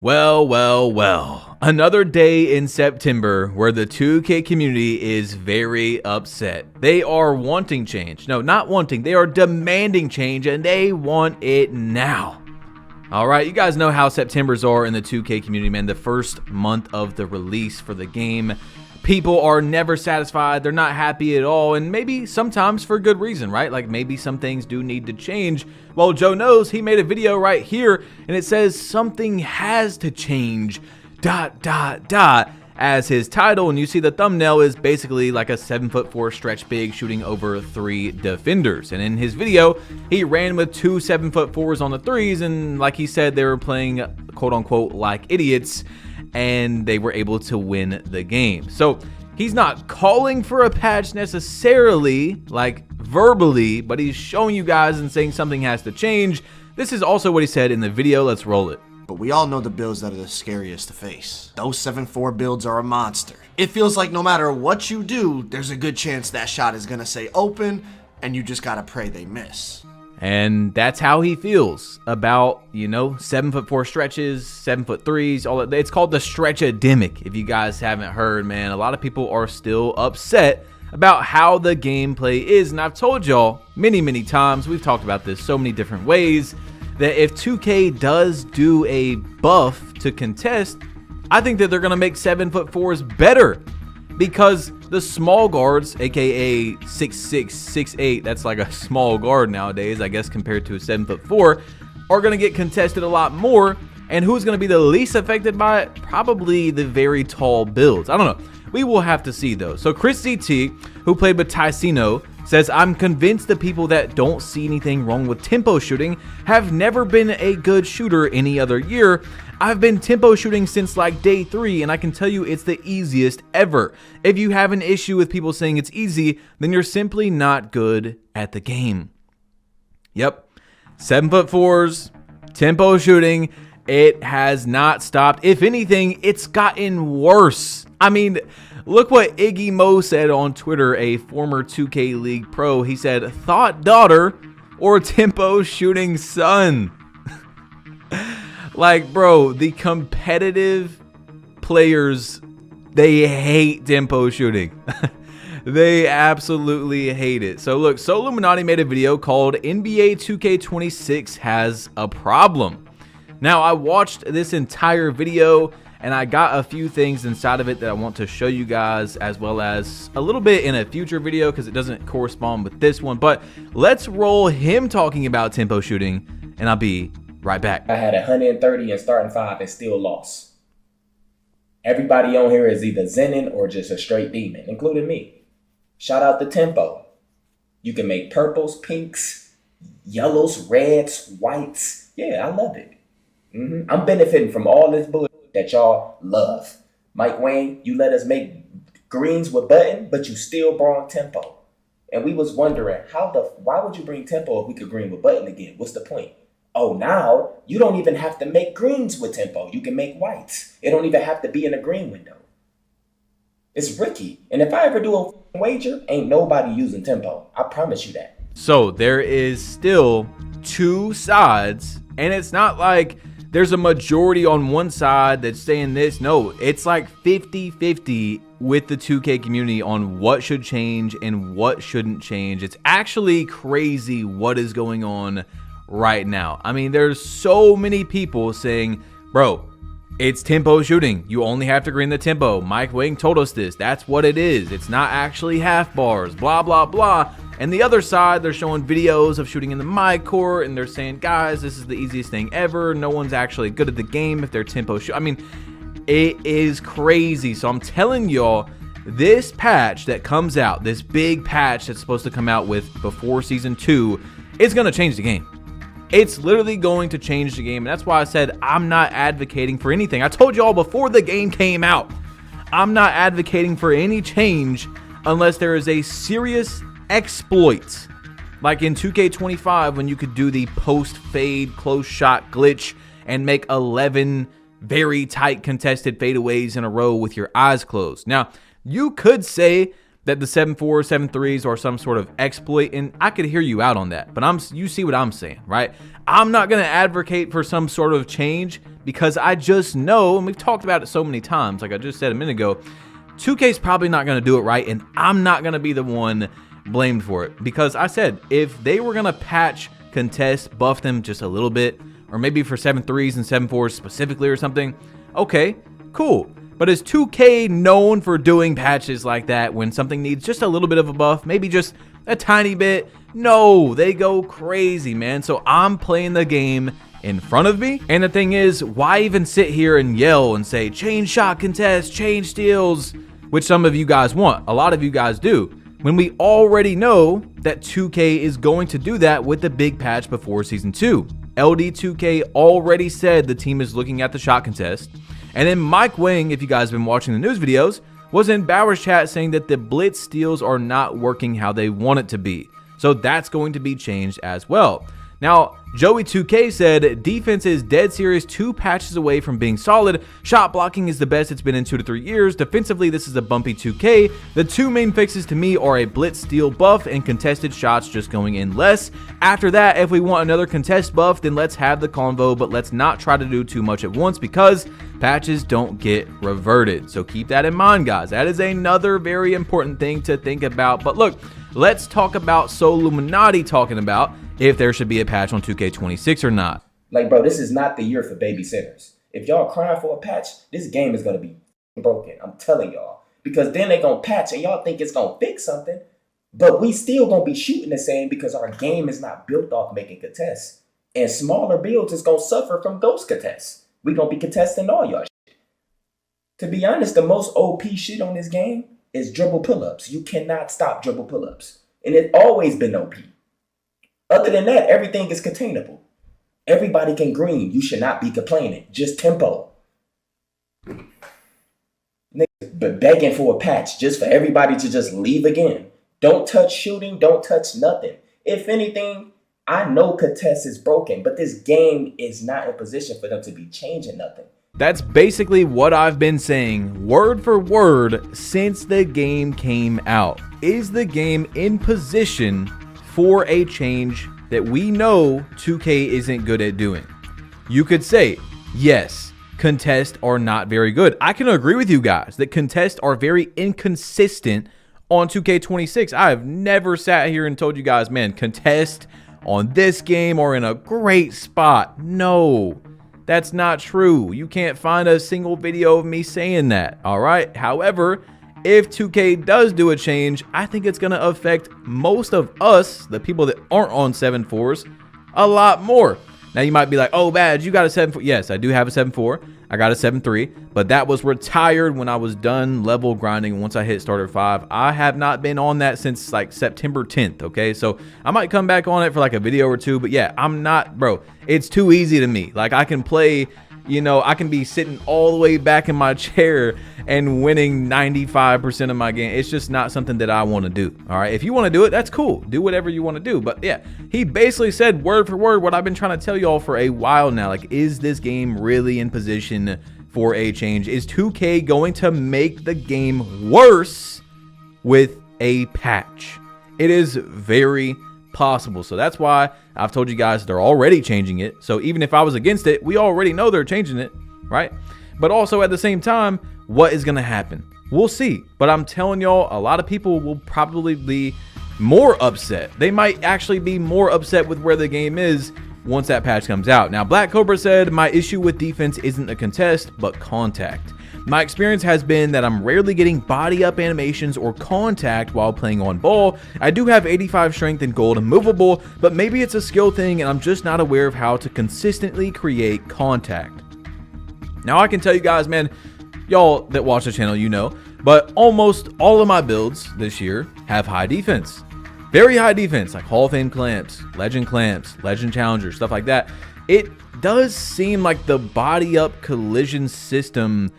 Well. Another day in September where the 2K community is very upset. They are wanting change. No, not wanting. They are demanding change, and they want it now. All right, you guys know how Septembers are in the 2K community, man. The first month of the release for the game. People are never satisfied. They're not happy at all, and maybe sometimes for good reason, right? Like maybe some things do need to change. Well, Joe knows. He made a video right here, and it says something has to change, ... as his title, and you see the thumbnail is basically like a 7'4" stretch big shooting over 3 defenders. And in his video, he ran with 2 7'4s on the threes, and like he said, they were playing quote unquote like idiots, and they were able to win the game. So he's not calling for a patch necessarily, like verbally, but he's showing you guys and saying something has to change. This is also what he said in the video. Let's roll it. But we all know the builds that are the scariest to face. Those 7'4 builds are a monster. It feels like no matter what you do, there's a good chance that shot is gonna say open, and you just gotta pray they miss. And that's how he feels about, 7'4" stretches, 7'3s, all that. It's called the stretch-ademic. If you guys haven't heard, man, a lot of people are still upset about how the gameplay is. And I've told y'all many times, we've talked about this so many different ways, that if 2K does do a buff to contest, I think that they're going to make 7'4s better, because the small guards, aka 6'6", 6'8", that's like a small guard nowadays, I guess, compared to a 7'4", are going to get contested a lot more. And who's going to be the least affected by it? Probably the very tall builds. I don't know. We will have to see, though. So Chris CT, who played with Ticino, says, I'm convinced the people that don't see anything wrong with tempo shooting have never been a good shooter any other year. I've been tempo shooting since like day 3, and I can tell you it's the easiest ever. If you have an issue with people saying it's easy, then you're simply not good at the game. Yep, 7'4s, tempo shooting, it has not stopped. If anything, it's gotten worse. I mean, look what Iggy Mo said on Twitter, a former 2K League pro. He said, thought daughter or tempo shooting son. Like, bro, the competitive players, they hate tempo shooting. They absolutely hate it. So look, Soluminati made a video called NBA 2K26 has a problem. Now, I watched this entire video, and I got a few things inside of it that I want to show you guys, as well as a little bit in a future video because it doesn't correspond with this one. But let's roll him talking about tempo shooting, and I'll be right back. I had 130 in starting 5 and still lost. Everybody on here is either zenning or just a straight demon, including me. Shout out to tempo. You can make purples, pinks, yellows, reds, whites. Yeah, I love it. I'm benefiting from all this bullshit that y'all love. Mike Wayne, you let us make greens with button, but you still brought tempo. And we was wondering, why would you bring tempo if we could green with button again? What's the point? Oh, now you don't even have to make greens with tempo. You can make whites. It don't even have to be in a green window. It's Ricky. And if I ever do a wager, ain't nobody using tempo. I promise you that. So there is still 2 sides, and it's not like there's a majority on one side that's saying this. No, it's like 50-50 with the 2K community on what should change and what shouldn't change. It's actually crazy what is going on right now. I mean, there's so many people saying, bro, it's tempo shooting. You only have to green the tempo. Mike Wang told us this. That's what it is. It's not actually half bars, blah, blah, blah. And the other side, they're showing videos of shooting in the my court, and they're saying, guys, this is the easiest thing ever. No one's actually good at the game if they're tempo shoot. I mean, it is crazy. So I'm telling y'all, this patch that comes out, this big patch that's supposed to come out with before season 2, is going to change the game. It's literally going to change the game. And that's why I said I'm not advocating for anything. I told y'all before the game came out, I'm not advocating for any change unless there is a serious exploit, like in 2K25 when you could do the post fade close shot glitch and make 11 very tight contested fadeaways in a row with your eyes closed. Now, you could say that the 7.4, 7.3s are some sort of exploit, and I could hear you out on that, but you see what I'm saying, right? I'm not going to advocate for some sort of change because I just know, and we've talked about it so many times, like I just said a minute ago, 2K's probably not going to do it right, and I'm not going to be the one blamed for it. Because I said, if they were going to patch, contest, buff them just a little bit, or maybe for 7.3s and 7.4s specifically or something, okay, cool. But is 2K known for doing patches like that when something needs just a little bit of a buff, maybe just a tiny bit? No, they go crazy, man. So I'm playing the game in front of me. And the thing is, why even sit here and yell and say, change shot contest, change steals, which some of you guys want. A lot of you guys do. When we already know that 2K is going to do that with the big patch before Season 2. LD2K already said the team is looking at the shot contest. And then Mike Wang, if you guys have been watching the news videos, was in Bauer's chat saying that the blitz steals are not working how they want it to be. So that's going to be changed as well. Now, Joey2K said, defense is dead serious 2 patches away from being solid. Shot blocking is the best it's been in 2 to 3 years. Defensively, this is a bumpy 2K. The 2 main fixes to me are a blitz steal buff and contested shots just going in less. After that, if we want another contest buff, then let's have the convo, but let's not try to do too much at once because patches don't get reverted. So keep that in mind, guys. That is another very important thing to think about. But look, let's talk about Soluminati talking about if there should be a patch on 2K26 or not. Like, bro, this is not the year for babysitters. If y'all crying for a patch, this game is going to be broken. I'm telling y'all. Because then they going to patch and y'all think it's going to fix something. But we still going to be shooting the same because our game is not built off making contests. And smaller builds is going to suffer from ghost contests. We going to be contesting all y'all shit. To be honest, the most OP shit on this game is dribble pull-ups. You cannot stop dribble pull-ups. And it's always been OP. Other than that, everything is containable. Everybody can green. You should not be complaining. Just tempo. Niggas begging for a patch just for everybody to just leave again. Don't touch shooting. Don't touch nothing. If anything, I know contest is broken, but this game is not in position for them to be changing nothing. That's basically what I've been saying word for word since the game came out. Is the game in position for a change that we know 2K isn't good at doing? You could say, yes, contests are not very good. I can agree with you guys that contests are very inconsistent on 2K26. I have never sat here and told you guys, man, contest on this game are in a great spot. No, that's not true. You can't find a single video of me saying that, all right? However, if 2K does do a change, I think it's going to affect most of us, the people that aren't on 7.4s, a lot more. Now, you might be like, oh, Badge, you got a 7.4. Yes, I do have a 7.4. I got a 7.3, but that was retired when I was done level grinding once I hit starter 5. I have not been on that since like September 10th, okay? So I might come back on it for like a video or two, but yeah, I'm not, bro, it's too easy to me. Like I can play, you know, I can be sitting all the way back in my chair and winning 95% of my game. It's just not something that I want to do. All right. If you want to do it, that's cool. Do whatever you want to do. But yeah, he basically said word for word what I've been trying to tell y'all for a while now. Like, is this game really in position for a change? Is 2K going to make the game worse with a patch? It is very possible. So that's why I've told you guys they're already changing it. So even if I was against it, we already know they're changing it, right? But also at the same time, what is going to happen? We'll see. But I'm telling y'all, a lot of people will probably be more upset. They might actually be more upset with where the game is once that patch comes out. Now, Black Cobra said, my issue with defense isn't a contest, but contact. My experience has been that I'm rarely getting body up animations or contact while playing on ball. I do have 85 strength and gold and movable, but maybe it's a skill thing and I'm just not aware of how to consistently create contact. Now, I can tell you guys, man, y'all that watch the channel, you know, but almost all of my builds this year have high defense. Very high defense, like Hall of Fame clamps, Legend Challengers, stuff like that. It does seem like the body up collision system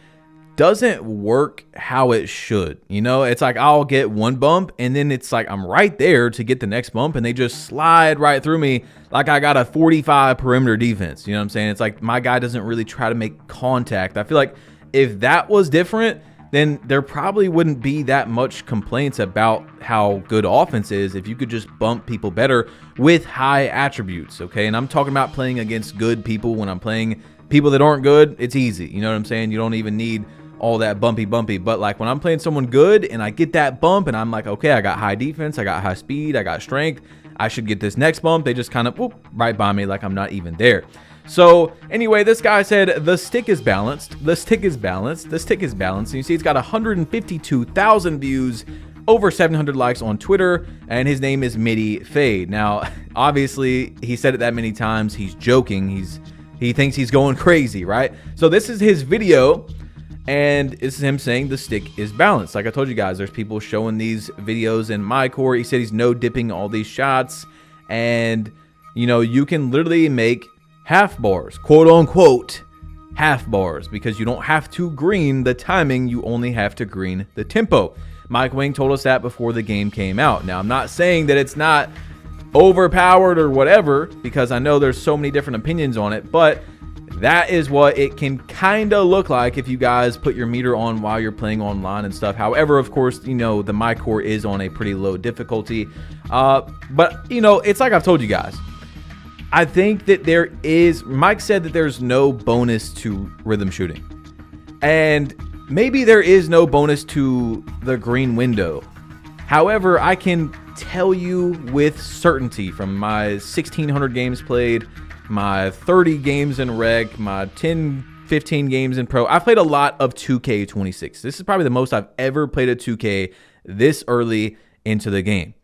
doesn't work how it should. You know, it's like I'll get one bump and then it's like I'm right there to get the next bump and they just slide right through me like I got a 45 perimeter defense. You know what I'm saying? It's like my guy doesn't really try to make contact. I feel like if that was different, then there probably wouldn't be that much complaints about how good offense is if you could just bump people better with high attributes, okay? And I'm talking about playing against good people. When I'm playing people that aren't good, it's easy. You know what I'm saying? You don't even need all that bumpy. But like when I'm playing someone good and I get that bump and I'm like, okay, I got high defense, I got high speed, I got strength, I should get this next bump. They just kind of whoop right by me like I'm not even there. So anyway, this guy said the stick is balanced. The stick is balanced. The stick is balanced. And you see it's got 152,000 views, over 700 likes on Twitter, and his name is Midi Fade. Now, obviously, he said it that many times. He's joking. He thinks he's going crazy, right? So this is his video, and this is him saying the stick is balanced. Like I told you guys, there's people showing these videos in my core. He said he's no dipping all these shots, and you know, you can literally make half bars, quote unquote half bars, because you don't have to green the timing, you only have to green the tempo. Mike Wang told us that before the game came out. Now, I'm not saying that it's not overpowered or whatever, because I know there's so many different opinions on it, but that is what it can kind of look like if you guys put your meter on while you're playing online and stuff. However, of course, you know, the My Core is on a pretty low difficulty, but you know, it's like I've told you guys, I think that there is, Mike said that there's no bonus to rhythm shooting. And maybe there is no bonus to the green window. However, I can tell you with certainty from my 1,600 games played, my 30 games in rec, my 10, 15 games in pro. I've played a lot of 2K26. This is probably the most I've ever played a 2K this early into the game.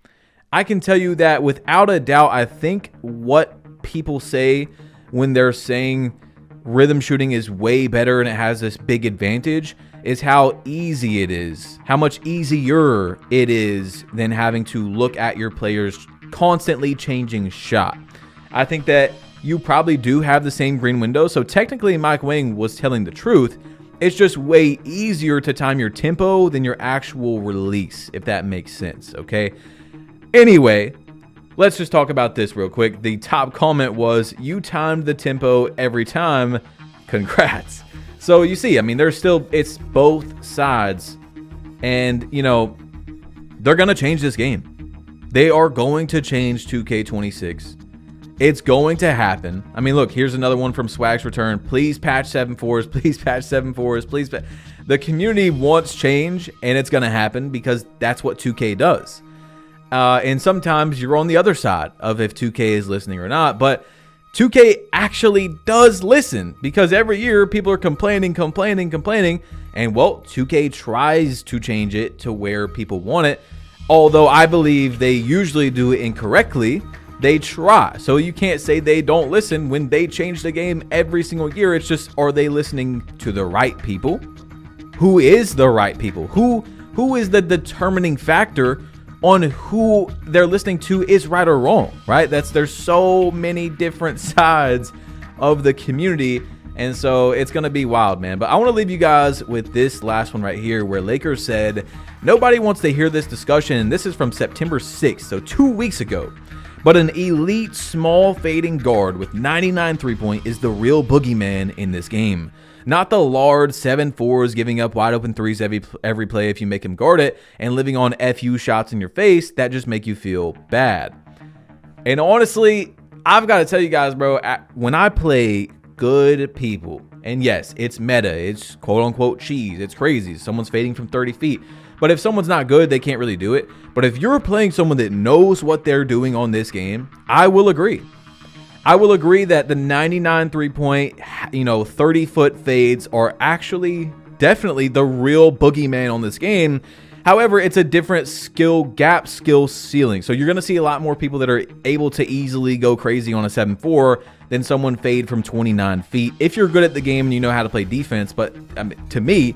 I can tell you that without a doubt, I think what people say when they're saying rhythm shooting is way better and it has this big advantage is how easy it is, how much easier it is than having to look at your players constantly changing shot. I think that you probably do have the same green window, so technically Mike Wang was telling the truth. It's just way easier to time your tempo than your actual release, if that makes sense, okay? Anyway, let's just talk about this real quick. The top comment was, you timed the tempo every time. Congrats. So you see, I mean, there's still, it's both sides. And, you know, they're going to change this game. They are going to change 2K26. It's going to happen. I mean, look, here's another one from Swag's Return. Please patch 7.4s. Please patch 7.4s. Please. The community wants change, and it's going to happen because that's what 2K does. And sometimes you're on the other side of if 2K is listening or not, but 2K actually does listen, because every year people are complaining, and well, 2K tries to change it to where people want it. Although I believe they usually do it incorrectly, they try. So you can't say they don't listen when they change the game every single year. It's just, are they listening to the right people? Who is the right people? Who is the determining factor on who they're listening to is right or wrong, right? There's so many different sides of the community, and so it's gonna be wild, man. But I want to leave you guys with this last one right here, where Lakers said nobody wants to hear this discussion, and this is from September 6th, so 2 weeks ago. But an elite small fading guard with 99 3-point is the real boogeyman in this game. Not the large 7-4s giving up wide open threes every play if you make him guard it, and living on FU shots in your face that just make you feel bad. And honestly, I've got to tell you guys, bro, when I play good people, and yes, it's meta, it's quote unquote cheese, it's crazy, someone's fading from 30 feet. But if someone's not good, they can't really do it. But if you're playing someone that knows what they're doing on this game, I will agree. I will agree that the 99 3-point, 30-foot fades are actually definitely the real boogeyman on this game. However, it's a different skill ceiling. So you're going to see a lot more people that are able to easily go crazy on a 7-4 than someone fade from 29 feet. If you're good at the game and you know how to play defense. But to me,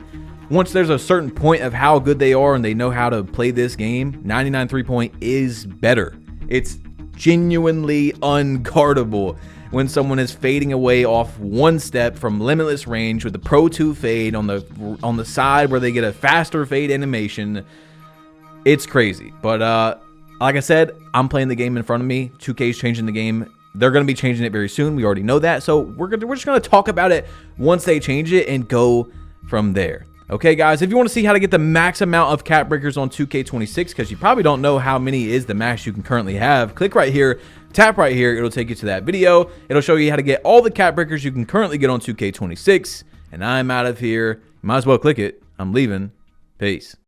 once there's a certain point of how good they are and they know how to play this game, 99 3-point is better. It's genuinely unguardable when someone is fading away off one step from limitless range with the Pro 2 fade on the side where they get a faster fade animation. It's crazy. But like I said, I'm playing the game in front of me. 2K's changing the game. They're going to be changing it very soon. We already know that. So we're just going to talk about it once they change it and go from there. Okay, guys, if you want to see how to get the max amount of cap breakers on 2K26, because you probably don't know how many is the max you can currently have, click right here, tap right here. It'll take you to that video. It'll show you how to get all the cap breakers you can currently get on 2K26. And I'm out of here. You might as well click it. I'm leaving. Peace.